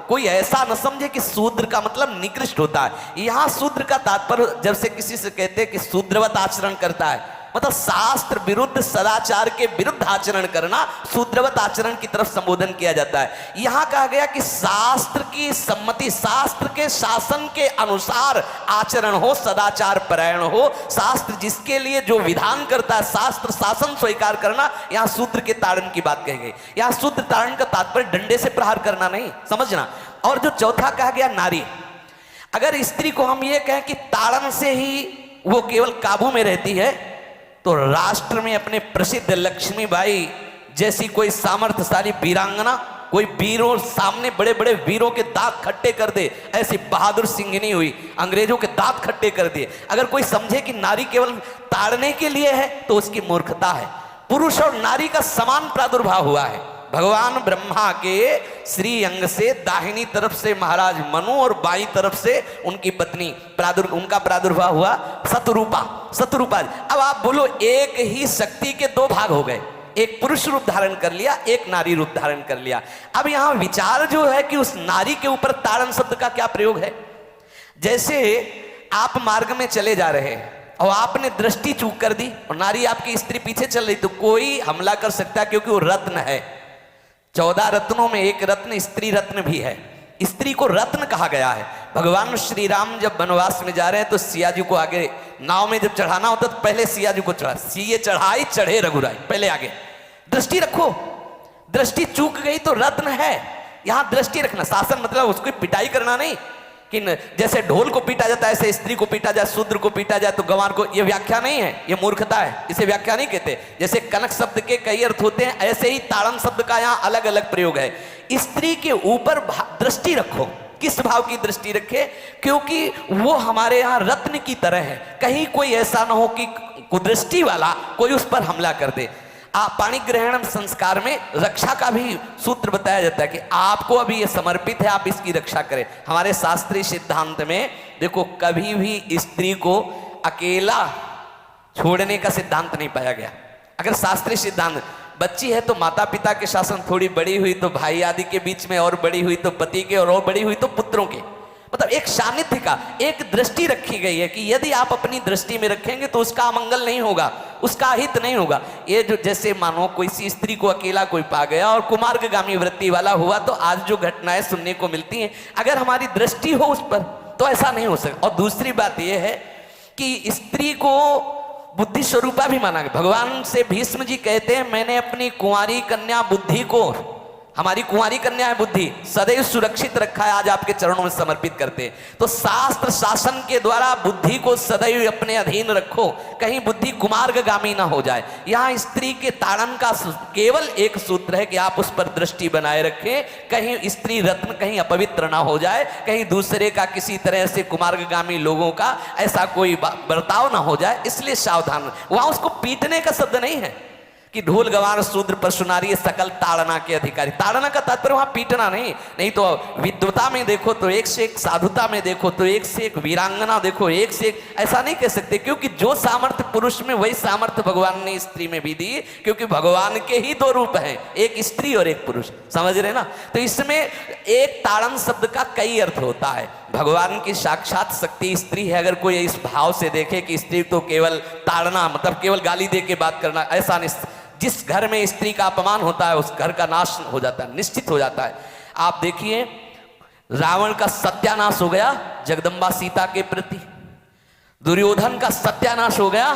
कोई ऐसा न समझे कि शूद्र का मतलब निकृष्ट होता है। यहाँ शूद्र का तात्पर्य जब से किसी से कहते हैं कि शूद्रवत आचरण करता है, मतलब शास्त्र विरुद्ध सदाचार के विरुद्ध आचरण करना शूद्रवत आचरण की तरफ संबोधन किया जाता है। यहां कहा गया कि शास्त्र की सम्मति, शास्त्र के शासन के अनुसार आचरण हो, सदाचार परायण हो, शास्त्र जिसके लिए जो विधान करता है शास्त्र शासन स्वीकार करना, यहां शूद्र के ताड़न की बात कही गई। यहां शूद्र ताड़न का तात्पर्य डंडे से प्रहार करना नहीं, समझना। और जो चौथा कहा गया नारी, अगर स्त्री को हम ये कहें कि ताड़न से ही वो केवल काबू में रहती है, तो राष्ट्र में अपने प्रसिद्ध लक्ष्मीबाई जैसी कोई सामर्थ्यशाली वीरांगना, कोई वीरों सामने बड़े बड़े वीरों के दांत खट्टे कर दे, ऐसी बहादुर सिंघनी हुई, अंग्रेजों के दांत खट्टे कर दिए। अगर कोई समझे कि नारी केवल ताड़ने के लिए है तो उसकी मूर्खता है। पुरुष और नारी का समान प्रादुर्भाव हुआ है। भगवान ब्रह्मा के श्री अंग से दाहिनी तरफ से महाराज मनु और बाईं तरफ से उनकी पत्नी उनका प्रादुर्भाव हुआ शतरूपा। अब आप बोलो, एक ही शक्ति के दो भाग हो गए, एक पुरुष रूप धारण कर लिया, एक नारी रूप धारण कर लिया। अब यहां विचार जो है कि उस नारी के ऊपर ताड़न शब्द का क्या प्रयोग है। जैसे आप मार्ग में चले जा रहे हैं और आपने दृष्टि चूक कर दी और नारी आपकी स्त्री पीछे चल रही, तो कोई हमला कर सकता है, क्योंकि वो रत्न है। 14 रत्नों में एक रत्न स्त्री रत्न भी है। स्त्री को रत्न कहा गया है। भगवान श्री राम जब वनवास में जा रहे हैं तो सिया जी को आगे नाव में जब चढ़ाना होता तो पहले सिया जी को चढ़ा, सीए चढ़ाई चढ़े रघुराई, पहले आगे दृष्टि रखो। दृष्टि चूक गई तो रत्न है, यहां दृष्टि रखना। शासन मतलब उसकी पिटाई करना नहीं कि जैसे ढोल को पीटा जाता है ऐसे स्त्री को पीटा जाए, शूद्र को पीटा जाए तो गंवार को, ये व्याख्या नहीं है, ये मूर्खता है, इसे व्याख्या नहीं कहते। जैसे कनक शब्द के कई अर्थ होते हैं, ऐसे ही ताड़न शब्द का यहाँ अलग अलग प्रयोग है। स्त्री के ऊपर दृष्टि रखो। किस भाव की दृष्टि रखे? क्योंकि वो हमारे यहाँ रत्न की तरह है, कहीं कोई ऐसा ना हो कि कुदृष्टि वाला कोई उस पर हमला कर दे। पाणी ग्रहण संस्कार में रक्षा का भी सूत्र बताया जाता है कि आपको अभी ये समर्पित है, आप इसकी रक्षा करें। हमारे शास्त्रीय सिद्धांत में देखो, कभी भी स्त्री को अकेला छोड़ने का सिद्धांत नहीं पाया गया। अगर शास्त्रीय सिद्धांत, बच्ची है तो माता पिता के शासन, थोड़ी बड़ी हुई तो भाई आदि के बीच में, और बड़ी हुई तो पति के, और बड़ी हुई तो पुत्रों के, मतलब एक सानिध्य का एक दृष्टि रखी गई है कि यदि आप अपनी दृष्टि में रखेंगे तो उसका अमंगल नहीं होगा, उसका हित नहीं होगा। ये जो जैसे मानो कोई सी स्त्री को अकेला कोई पा गया और कुमार्गामी वृत्ति वाला हुआ, तो आज जो घटनाएं सुनने को मिलती हैं, अगर हमारी दृष्टि हो उस पर तो ऐसा नहीं हो सकता। और दूसरी बात यह है कि स्त्री को बुद्धि स्वरूपा भी माना गया। भगवान से भीष्म जी कहते हैं, मैंने अपनी कुंवारी कन्या बुद्धि को, हमारी कुंवारी कन्या है बुद्धि, सदैव सुरक्षित रखा है, आज आपके चरणों में समर्पित करते हैं। तो शास्त्र शासन के द्वारा बुद्धि को सदैव अपने अधीन रखो, कहीं बुद्धि कुमार्गामी ना हो जाए। यहाँ स्त्री के ताड़न का केवल एक सूत्र है कि आप उस पर दृष्टि बनाए रखें, कहीं स्त्री रत्न कहीं अपवित्र ना हो जाए, कहीं दूसरे का किसी तरह से कुमार्गामी लोगों का ऐसा कोई बर्ताव ना हो जाए, इसलिए सावधान। वहां उसको पीटने का शब्द नहीं है कि ढोल गवार शूद्र परशु नारी सकल ताड़ना के अधिकारी। ताड़ना का तात्पर्य वहां पीटना नहीं तो विद्वता में देखो तो एक से एक, साधुता में देखो तो एक से एक, वीरांगना देखो एक से एक, ऐसा नहीं कह सकते। क्योंकि जो सामर्थ्य पुरुष में वही सामर्थ्य भगवान ने स्त्री में भी दी, क्योंकि भगवान के ही दो रूप हैं, एक स्त्री और एक पुरुष, समझ रहे ना। तो इसमें एक ताड़न शब्द का कई अर्थ होता है। भगवान की साक्षात शक्ति स्त्री है। अगर कोई इस भाव से देखे कि स्त्री तो केवल ताड़ना मतलब केवल गाली दे के बात करना, ऐसा नहीं। जिस घर में स्त्री का अपमान होता है उस घर का नाश हो जाता है, निश्चित हो जाता है। आप देखिए, रावण का सत्यानाश हो गया जगदम्बा सीता के प्रति, दुर्योधन का सत्यानाश हो गया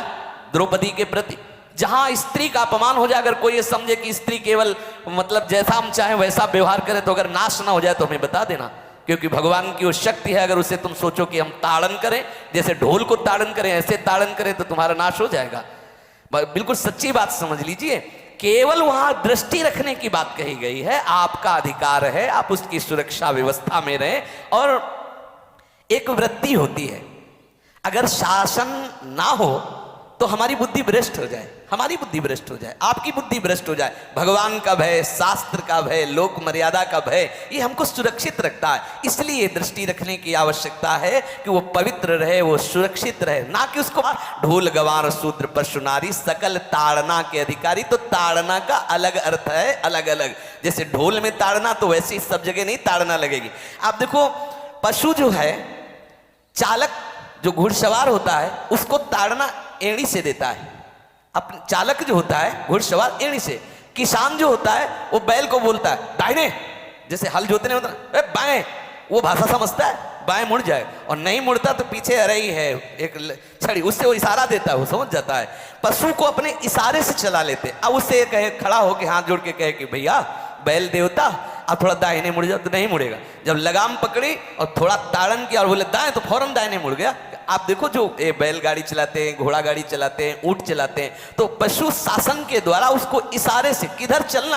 द्रौपदी के प्रति। जहां स्त्री का अपमान हो जाए, अगर कोई ये समझे कि स्त्री केवल मतलब जैसा हम चाहें वैसा व्यवहार करे, तो अगर नाश ना हो जाए तो हमें बता देना, क्योंकि भगवान की वो शक्ति है। अगर उसे तुम सोचो कि हम ताड़न करें, जैसे ढोल को ताड़न करें ऐसे ताड़न करें, तो तुम्हारा नाश हो जाएगा। बिल्कुल सच्ची बात समझ लीजिए। केवल वहां दृष्टि रखने की बात कही गई है, आपका अधिकार है, आप उसकी सुरक्षा व्यवस्था में रहें। और एक वृत्ति होती है, अगर शासन ना हो तो हमारी बुद्धि भ्रष्ट हो जाए, हमारी बुद्धि भ्रष्ट हो जाए, आपकी बुद्धि भ्रष्ट हो जाए। भगवान का भय, शास्त्र का भय, लोक मर्यादा का भय, ये हमको सुरक्षित रखता है। इसलिए दृष्टि रखने की आवश्यकता है कि वो पवित्र रहे, वो सुरक्षित रहे, ना कि उसको ढोल गवार शूद्र पशु नारी सकल ताड़ना के अधिकारी। तो ताड़ना का अलग अर्थ है, अलग अलग। जैसे ढोल में ताड़ना, तो वैसे ही सब जगह नहीं ताड़ना लगेगी। आप देखो, पशु जो है, चालक जो घुड़सवार होता है, उसको ताड़ना एड़ी से देता है। अपने चालक जो होता है घुड़सवार, एड़ी से। किसान जो होता है वो बैल को बोलता है दाहिने, जैसे हल जोतने होता है बाएं, वो भाषा समझता है, बाएं मुड़ जाए, और नहीं मुड़ता तो पीछे अरई है एक छड़ी, उससे वो इशारा देता है, वो समझ जाता है। पशु को अपने इशारे से चला लेते। अब उससे कहे, खड़ा होकर हाथ जोड़ के कहे कि भैया बैल देवता आप थोड़ा दाहिने मुड़ जाओ, तो नहीं मुड़ेगा। जब लगाम पकड़ी और थोड़ा ताड़न किया और बोले दाएं, तो फौरन दाहिने मुड़ गया। आप देखो, जो बैलगाड़ी चलाते हैं, घोड़ा गाड़ी चलाते हैं, ऊंट चलाते हैं, तो पशु शासन के द्वारा उसको इशारे से किधर चलना